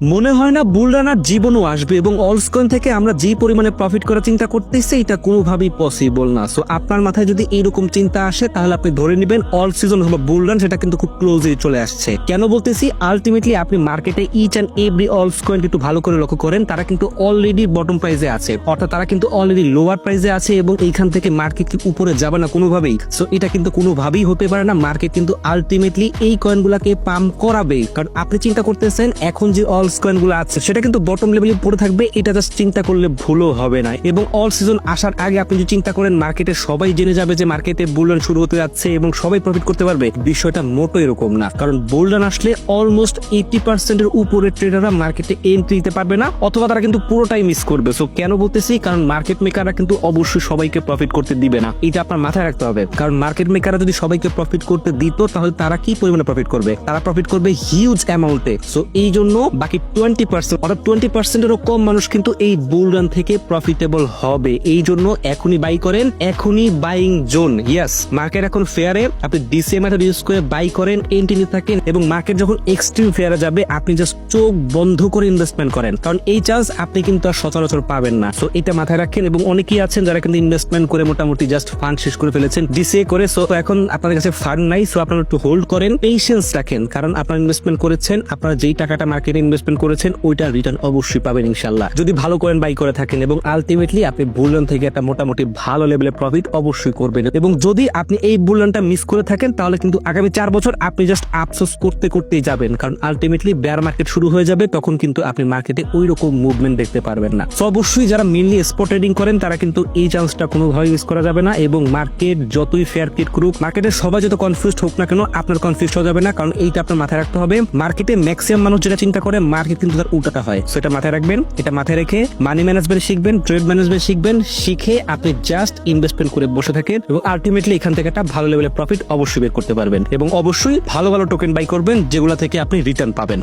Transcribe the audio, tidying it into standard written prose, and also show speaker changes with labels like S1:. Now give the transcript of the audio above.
S1: মনে হয় না বুল রানার জীবনও আসবে এবং অলসকয়েন থেকে আমরা যে পরিমাণে প্রফিট করার চিন্তা করতেছি এটা কোনোভাবেই পসিবল না। সো আপনার মাথায় যদি এইরকম চিন্তা আসে তাহলে আপনি ধরে নেবেন অল সিজন হলো বুল রান, সেটা কিন্তু খুব ক্লোজলি চলে আসছে। কেন বলতেছি, আলটিমেটলি আপনি মার্কেটে ইচ অ্যান্ড এভরি অলসকয়েন একটু ভালো করে লক্ষ্য করেন, তারা কিন্তু অলরেডি বটম প্রাইসে আছে, অর্থাৎ তারা কিন্তু অলরেডি লোয়ার প্রাইসে আছে এবং এইখান থেকে মার্কেট কি উপরে যাবে না কোনোভাবেই। সো এটা কিন্তু কোনোভাবেই হতে পারে না। মার্কেট কিন্তু আলটিমেটলি এই কয়েনগুলোকে পাম্প করাবে, কারণ আপনি চিন্তা করতেছেন এখন যে অলসকয়েন গুলো আছে সেটা কিন্তু বটম লেভেলে পড়ে থাকবে, এটা জাস্ট চিন্তা করলে ভুলও হবে না। এবং অল সিজন আসার আগে আপনি যদি চিন্তা করেন মার্কেটে সবাই জেনে যাবে যে মার্কেটে বুলরান শুরু হতে যাচ্ছে এবং সবাই প্রফিট করতে পারবে, বিষয়টা মোটো এরকম না। কারণ বুলরান আসলে অলমোস্ট 80% এর উপরে ট্রেডাররা মার্কেটে এন্ট্রি দিতে পারবে না, অথবা তারা কিন্তু পুরোটাই মিস করবে। সো কেন বলতেছি, কারণ মার্কেট মেকাররা কিন্তু অবশ্যই সবাইকে প্রফিট করতে দিবে না, এটা আপনার মাথায় রাখতে হবে। কারণ মার্কেট মেকাররা যদি সবাইকে প্রফিট করতে দিত তাহলে তারা কি পরিমাণে প্রফিট করবে, তারা প্রফিট করবে হিউজ অ্যামাউন্টে। সো এই জন্য বাকি 20% অর্থাৎ 20% এরও কম মানুষ কিন্তু এই বুল রান থেকে প্রফিটেবল হবে। এই জন্য এখনই বাই করেন, এখনই বাইং জোন। ইয়েস, মার্কেট এখন ফেয়ারে, আপনি ডিসিএ মেথড ইউজ করে বাই করেন, এন্ট্রি নিতে থাকেন এবং মার্কেট যখন এক্সট্রিম ফেয়ারে যাবে আপনি জাস্ট চোখ বন্ধ করে ইনভেস্টমেন্ট করেন, কারণ এই চান্স আপনি কিন্তু আর সচরাচর পাবেন না। সো এটা মাথায় রাখেন। এবং অনেকেই আছেন যারা কিন্তু ইনভেস্টমেন্ট করে মোটামুটি জাস্ট ফান্ড শেষ করে ফেলেছেন ডিসিএ করে। সো এখন আপনাদের কাছে ফান্ড নাই, সো আপনারা একটু হোল্ড করেন, পেশেন্স রাখেন, কারণ আপনারা ইনভেস্টমেন্ট করেছেন, আপনারা যেই টাকাটা মার্কেটে ইনভেস্টমেন্ট করেছেন ওইটা রিটার্ন অবশ্যই পাবেন ইনশাল্লাহ, যদি ভালো কয়েন বাই করে থাকেন। এবং আলটিমেটলি আপনি বুলরান থেকে একটা মোটামুটি ভালো লেভেলে প্রফিট অবশ্যই করবেন। এবং যদি আপনি এই বুলরানটা মিস করে থাকেন তাহলে কিন্তু আগামী 4 বছর আপনি জাস্ট আফসোস করতে করতেই যাবেন, কারণ আলটিমেটলি বেয়ার মার্কেট শুরু হয়ে যাবে, তখন কিন্তু আপনি মার্কেটে ওই রকম মুভমেন্ট দেখতে পারবেন না। তো অবশ্যই যারা মেনলি স্পট ট্রেডিং করেন তারা কিন্তু এই চান্সটা কোনোভাবেই মিস করা যাবে না। এবং মার্কেট যতই ফেয়ার ট্রেড করুক, মার্কেটের সবাই যত কনফিউজড হোক না কেন, আপনার কনফিউজ হয়ে যাবে না, কারণ এইটা আপনার মাথায় রাখতে হবে। মার্কেটে ম্যাক্সিমাম মানুষ যেটা চিন্তা করে মার্কেট কিন্তু তার উল্টাটা হয়। সো এটা মাথায় রাখবেন, এটা মাথায় রেখে মানি ম্যানেজমেন্ট শিখবেন, ট্রেড ম্যানেজমেন্ট শিখবেন, শিখে আপনি জাস্ট ইনভেস্টমেন্ট করে বসে থাকেন এবং আলটিমেটলি এখান থেকে একটা ভালো লেভেলের প্রফিট অবশ্যই বের করতে পারবেন। এবং অবশ্যই ভালো ভালো টোকেন বাই করবেন যেগুলো থেকে আপনি রিটার্ন পাবেন।